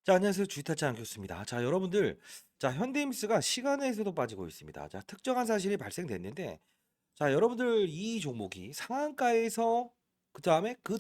자, 안녕하세요. 주식타짜 교수입니다. 자, 여러분들, 자, 현대임스가 시간에서도 빠지고 있습니다. 자, 특정한 사실이 발생됐는데, 자, 여러분들 이 종목이 상한가에서 그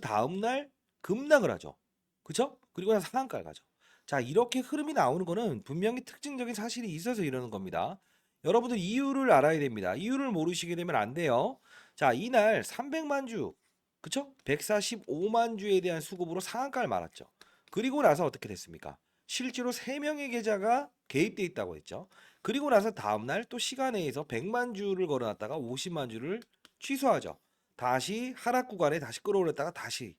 다음 날 급락을 하죠. 그쵸? 그리고 나서 상한가를 가죠. 자, 이렇게 흐름이 나오는 거는 분명히 특징적인 사실이 있어서 이러는 겁니다. 여러분들 이유를 알아야 됩니다. 이유를 모르시게 되면 안 돼요. 자, 이날 300만 주, 그쵸? 145만 주에 대한 수급으로 상한가를 말았죠. 그리고 나서 어떻게 됐습니까? 실제로 3명의 계좌가 개입돼 있다고 했죠. 그리고 나서 다음날 또 시간 내에서 100만 주를 걸어놨다가 50만 주를 취소하죠. 다시 하락 구간에 다시 끌어올렸다가 다시.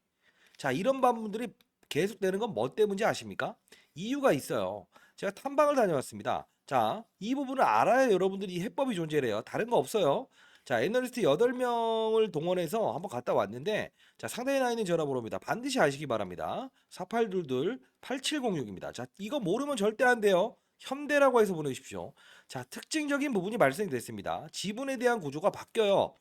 자, 이런 반문들이 계속되는 건 뭐 때문인지 아십니까? 이유가 있어요. 제가 탐방을 다녀왔습니다. 자, 이 부분을 알아야 여러분들이 이 해법이 존재해요. 다른 거 없어요. 자, 애널리스트 8명을 동원해서 한번 갔다 왔는데, 자, 상단에 나 있는 전화번호입니다. 반드시 아시기 바랍니다. 4822-8706입니다. 자, 이거 모르면 절대 안 돼요. 현대라고 해서 보내주십시오. 자, 특징적인 부분이 발생됐습니다. 지분에 대한 구조가 바뀌어요.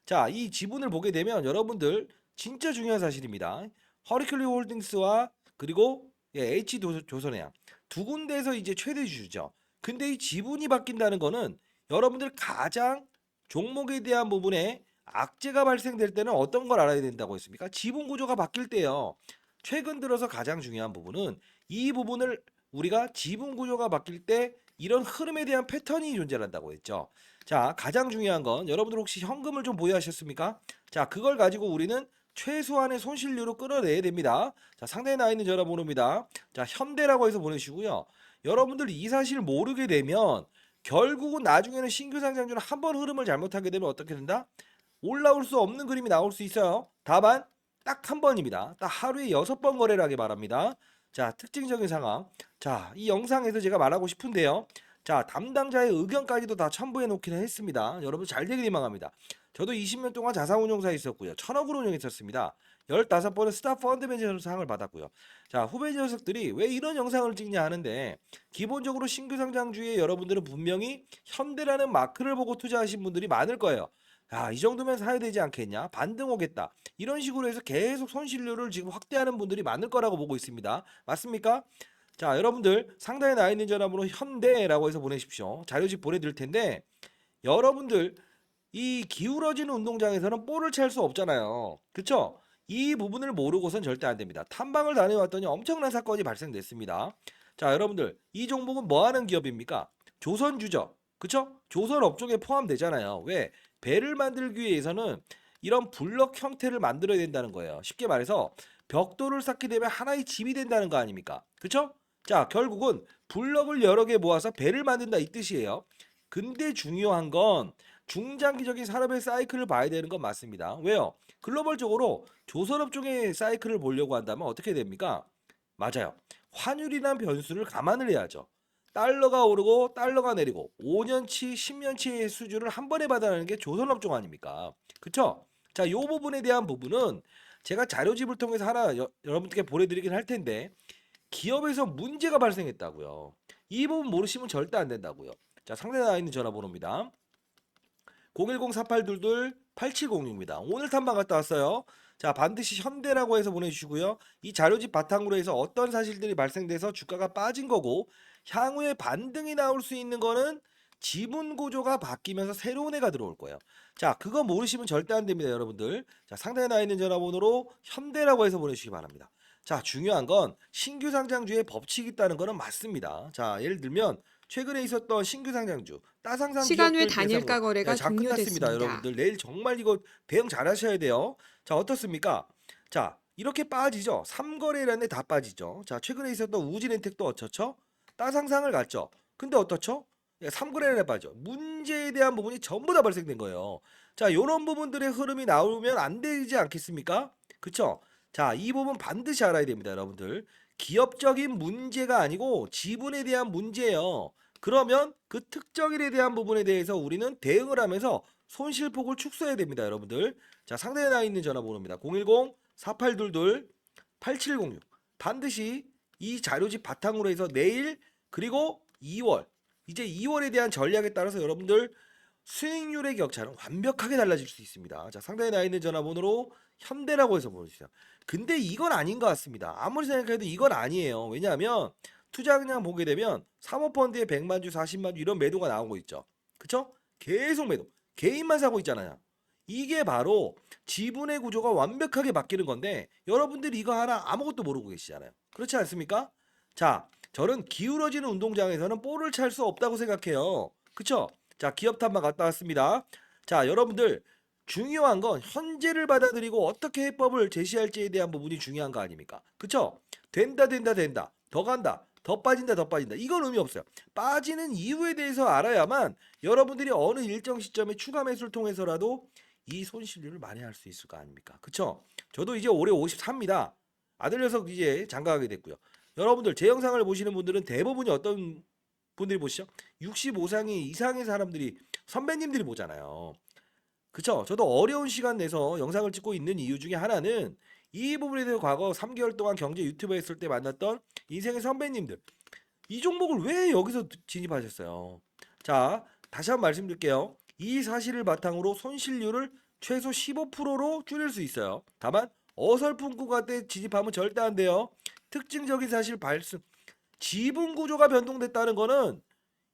자, 이 지분을 보게 되면 여러분들 진짜 중요한 사실입니다. 허리클리 홀딩스와 그리고 H 조선해양 두 군데에서 이제 최대 주주죠. 근데 이 지분이 바뀐다는 거는 여러분들 가장 종목에 대한 부분에 악재가 발생될 때는 어떤 걸 알아야 된다고 했습니까? 지분 구조가 바뀔 때요. 최근 들어서 가장 중요한 부분은 이 부분을 우리가 지분 구조가 바뀔 때 이런 흐름에 대한 패턴이 존재한다고 했죠. 자, 가장 중요한 건 여러분들 혹시 현금을 좀 보유하셨습니까? 자, 그걸 가지고 우리는 최소한의 손실률로 끌어내야 됩니다. 자, 상단에 나와 있는 전화번호입니다. 자, 현대라고 해서 보내시고요. 여러분들 이 사실 모르게 되면 결국은 나중에는 신규 상장주는 한 번 흐름을 잘못하게 되면 어떻게 된다? 올라올 수 없는 그림이 나올 수 있어요. 다만 딱 한 번입니다. 딱 하루에 6번 거래를 하기 바랍니다. 자, 특징적인 상황. 자, 이 영상에서 제가 말하고 싶은데요. 자, 담당자의 의견까지도 다 첨부해 놓기는 했습니다. 여러분 잘 되길 희망합니다. 저도 20년 동안 자산운용사에 있었고요. 1000억을 운용했었습니다. 15번의 스타 펀드 매니저 상을 받았고요. 자, 후배 녀석들이 왜 이런 영상을 찍냐 하는데 기본적으로 신규 상장주에 여러분들은 분명히 현대라는 마크를 보고 투자하신 분들이 많을 거예요. 야, 이 정도면 사야 되지 않겠냐? 반등 오겠다. 이런 식으로 해서 계속 손실률을 지금 확대하는 분들이 많을 거라고 보고 있습니다. 맞습니까? 자, 여러분들 상단에 나와 있는 전화번호 현대라고 해서 보내십시오. 자료집 보내드릴 텐데 여러분들 이 기울어지는 운동장에서는 볼을 찰 수 없잖아요. 그쵸? 이 부분을 모르고선 절대 안 됩니다. 탐방을 다녀왔더니 엄청난 사건이 발생됐습니다. 자, 여러분들 이 종목은 뭐 하는 기업입니까? 조선주죠. 그쵸? 조선 업종에 포함되잖아요. 왜? 배를 만들기 위해서는 이런 블럭 형태를 만들어야 된다는 거예요. 쉽게 말해서 벽돌을 쌓게 되면 하나의 집이 된다는 거 아닙니까? 그쵸? 자, 결국은 블럭을 여러 개 모아서 배를 만든다 이 뜻이에요. 근데 중요한 건 중장기적인 산업의 사이클을 봐야 되는 건 맞습니다. 왜요? 글로벌적으로 조선업종의 사이클을 보려고 한다면 어떻게 됩니까? 맞아요. 환율이란 변수를 감안을 해야죠. 달러가 오르고 달러가 내리고 5년치, 10년치의 수주를 한 번에 받아내는 게 조선업종 아닙니까? 그쵸? 자, 이 부분에 대한 부분은 제가 자료집을 통해서 하나 여러분께 보내드리긴 할 텐데 기업에서 문제가 발생했다고요. 이 부분 모르시면 절대 안 된다고요. 자, 상단에 나와 있는 전화번호입니다. 010-4822-8706입니다. 오늘 탐방 갔다 왔어요. 자, 반드시 현대라고 해서 보내주시고요. 이 자료집 바탕으로 해서 어떤 사실들이 발생돼서 주가가 빠진 거고 향후에 반등이 나올 수 있는 거는 지분 구조가 바뀌면서 새로운 애가 들어올 거예요. 자, 그거 모르시면 절대 안 됩니다, 여러분들. 자, 상단에 나와 있는 전화번호로 현대라고 해서 보내주시기 바랍니다. 자, 중요한 건 신규 상장주의 법칙이 있다는 거는 맞습니다. 자, 예를 들면 최근에 있었던 신규 상장주 따상상 시간 외 기업들 대상으로 단일가 야, 거래가 자 끝났습니다, 종료됐습니다. 여러분들. 내일 정말 이거 대응 잘 하셔야 돼요. 자, 어떻습니까? 자, 이렇게 빠지죠. 3거래일에 다 빠지죠. 자, 최근에 있었던 우진엔텍도 어쩌죠? 따상상을 갔죠. 근데 어떻죠? 3거래일에 빠져. 문제에 대한 부분이 전부 다 발생된 거예요. 자, 요런 부분들의 흐름이 나오면 안 되지 않겠습니까? 그쵸? 자, 이 부분 반드시 알아야 됩니다, 여러분들. 기업적인 문제가 아니고 지분에 대한 문제예요. 그러면 그 특정일에 대한 부분에 대해서 우리는 대응을 하면서 손실폭을 축소해야 됩니다, 여러분들. 자, 상단에 나와 있는 전화번호입니다. 010-4822-8706. 반드시 이 자료집 바탕으로 해서 내일 그리고 2월 이제 2월에 대한 전략에 따라서 여러분들 수익률의 격차는 완벽하게 달라질 수 있습니다. 자, 상단에 나와 있는 전화번호로 현대라고 해서 보내주세요. 근데 이건 아닌 것 같습니다. 아무리 생각해도 이건 아니에요. 왜냐하면 투자그냥 보게 되면 사모펀드에 100만 주, 40만 주 이런 매도가 나오고 있죠. 그쵸? 계속 매도. 개인만 사고 있잖아요. 이게 바로 지분의 구조가 완벽하게 바뀌는 건데 여러분들이 이거 하나 아무것도 모르고 계시잖아요. 그렇지 않습니까? 자, 저는 기울어지는 운동장에서는 볼을 찰 수 없다고 생각해요. 그쵸? 자, 기업 탐방 갔다 왔습니다. 자, 여러분들 중요한 건 현재를 받아들이고 어떻게 해법을 제시할지에 대한 부분이 중요한 거 아닙니까? 그쵸? 된다 된다 된다. 더 간다. 더 빠진다 더 빠진다. 이건 의미 없어요. 빠지는 이유에 대해서 알아야만 여러분들이 어느 일정 시점에 추가 매수를 통해서라도 이 손실률을 만회할 수 있을 거 아닙니까? 그쵸? 저도 이제 올해 54입니다. 아들 녀석 이제 장가가게 됐고요. 여러분들 제 영상을 보시는 분들은 대부분이 어떤 분들이 보시죠? 65상이 이상의 사람들이 선배님들이 보잖아요. 그쵸? 저도 어려운 시간 내서 영상을 찍고 있는 이유 중에 하나는 이 부분에 대해서 과거 3개월 동안 경제 유튜버 했을 때 만났던 인생의 선배님들 이 종목을 왜 여기서 진입하셨어요? 자, 다시 한번 말씀드릴게요. 이 사실을 바탕으로 손실률을 최소 15%로 줄일 수 있어요. 다만 어설픈 구간에 진입하면 절대 안 돼요. 특징적인 사실 발생, 지분 구조가 변동됐다는 거는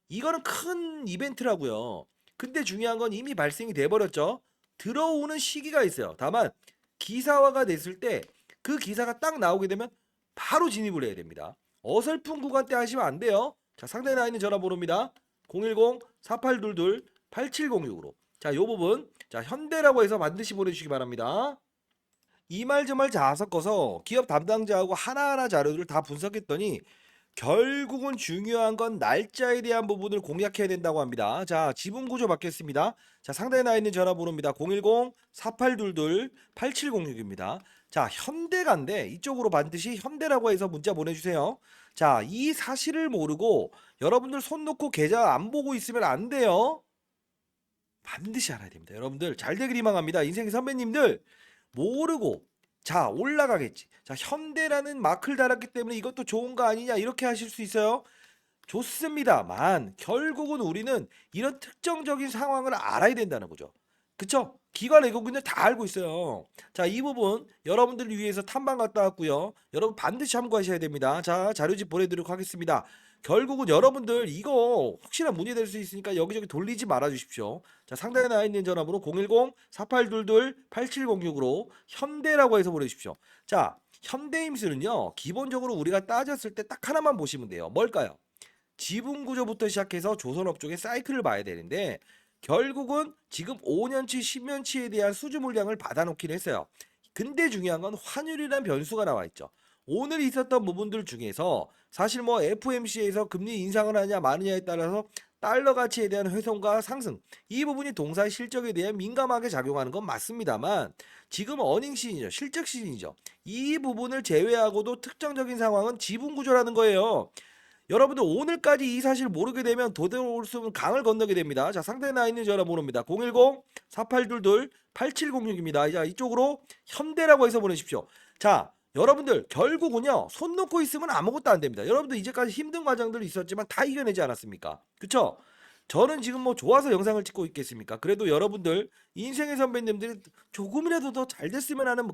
이거는 큰 이벤트라고요. 근데 중요한 건 이미 발생이 돼 버렸죠. 들어오는 시기가 있어요. 다만 기사화가 됐을 때 그 기사가 딱 나오게 되면 바로 진입을 해야 됩니다. 어설픈 구간 때 하시면 안 돼요. 자, 상단에 나와 있는 전화번호입니다. 010-4822-8706으로. 자, 요 부분 자, 현대라고 해서 반드시 보내주시기 바랍니다. 이 말 저 말 다 섞어서 기업 담당자하고 하나하나 자료들을 다 분석했더니 결국은 중요한 건 날짜에 대한 부분을 공략해야 된다고 합니다. 자, 지분 구조 받겠습니다. 자, 상단에 나와 있는 전화번호입니다. 010-4822-8706입니다. 자, 현대가인데 이쪽으로 반드시 현대라고 해서 문자 보내주세요. 자, 이 사실을 모르고 여러분들 손 놓고 계좌 안 보고 있으면 안 돼요. 반드시 알아야 됩니다. 여러분들 잘 되길 희망합니다. 인생의 선배님들 모르고 자 올라가겠지. 자 현대라는 마크를 달았기 때문에 이것도 좋은 거 아니냐 이렇게 하실 수 있어요. 좋습니다만 결국은 우리는 이런 특정적인 상황을 알아야 된다는 거죠. 그쵸? 기관 외국인들 다 알고 있어요. 자, 이 부분 여러분들을 위해서 탐방 갔다 왔고요. 여러분 반드시 참고하셔야 됩니다. 자, 자료집 보내드리도록 하겠습니다. 결국은 여러분들 이거 혹시나 문의될 수 있으니까 여기저기 돌리지 말아 주십시오. 자, 상단에 나와 있는 전화번호 010-4822-8706으로 현대라고 해서 보내주십시오. 자, 현대임수는요. 기본적으로 우리가 따졌을 때 딱 하나만 보시면 돼요. 뭘까요? 지분 구조부터 시작해서 조선업 쪽의 사이클을 봐야 되는데 결국은 지금 5년치, 10년치에 대한 수주 물량을 받아놓긴 했어요. 근데 중요한 건 환율이라는 변수가 나와 있죠. 오늘 있었던 부분들 중에서 사실 뭐 FOMC에서 금리 인상을 하냐 마느냐에 따라서 달러 가치에 대한 훼손과 상승 이 부분이 동사의 실적에 대해 민감하게 작용하는 건 맞습니다만 지금 어닝 시즌이죠. 실적 시즌이죠. 이 부분을 제외하고도 특정적인 상황은 지분 구조라는 거예요. 여러분들 오늘까지 이 사실 모르게 되면 도대올 수 없는 강을 건너게 됩니다. 자, 상단에 나 있는 전화번호입니다. 010-4822-8706입니다. 자, 이쪽으로 현대라고 해서 보내십시오. 자, 여러분들 결국은요. 손 놓고 있으면 아무것도 안 됩니다. 여러분들 이제까지 힘든 과정들이 있었지만 다 이겨내지 않았습니까? 그쵸? 저는 지금 뭐 좋아서 영상을 찍고 있겠습니까? 그래도 여러분들 인생의 선배님들이 조금이라도 더 잘 됐으면 하는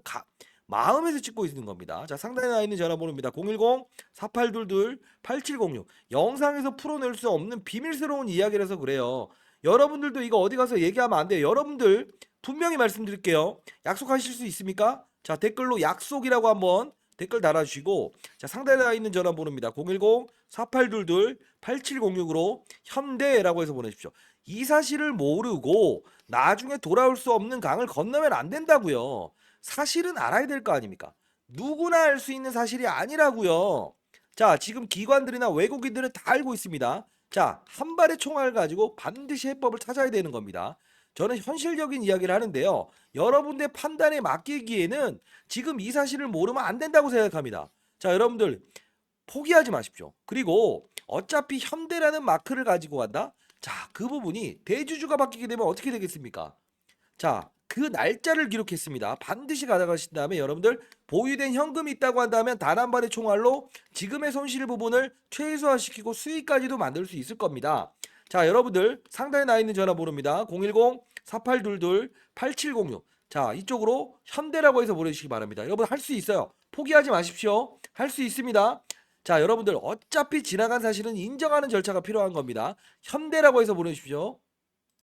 마음에서 찍고 있는 겁니다. 자, 상단에 나와 있는 전화번호입니다. 010-4822-8706. 영상에서 풀어낼 수 없는 비밀스러운 이야기라서 그래요. 여러분들도 이거 어디 가서 얘기하면 안 돼요. 여러분들 분명히 말씀드릴게요. 약속하실 수 있습니까? 자, 댓글로 약속이라고 한번 댓글 달아주시고 자, 상단에 나와 있는 전화번호입니다. 010-4822-8706으로 현대라고 해서 보내십시오. 이 사실을 모르고 나중에 돌아올 수 없는 강을 건너면 안 된다고요. 사실은 알아야 될 거 아닙니까? 누구나 알 수 있는 사실이 아니라고요. 자, 지금 기관들이나 외국인들은 다 알고 있습니다. 자, 한 발의 총알을 가지고 반드시 해법을 찾아야 되는 겁니다. 저는 현실적인 이야기를 하는데요. 여러분의 판단에 맡기기에는 지금 이 사실을 모르면 안 된다고 생각합니다. 자, 여러분들 포기하지 마십시오. 그리고 어차피 현대라는 마크를 가지고 간다? 자, 그 부분이 대주주가 바뀌게 되면 어떻게 되겠습니까? 자, 그 날짜를 기록했습니다. 반드시 가져가신 다음에 여러분들 보유된 현금이 있다고 한다면 단 한 발의 총알로 지금의 손실 부분을 최소화시키고 수익까지도 만들 수 있을 겁니다. 자, 여러분들 상단에 나와 있는 전화번호입니다. 010-4822-8706. 자, 이쪽으로 현대라고 해서 보내주시기 바랍니다. 여러분 할 수 있어요. 포기하지 마십시오. 할 수 있습니다. 자, 여러분들 어차피 지나간 사실은 인정하는 절차가 필요한 겁니다. 현대라고 해서 보내주십시오.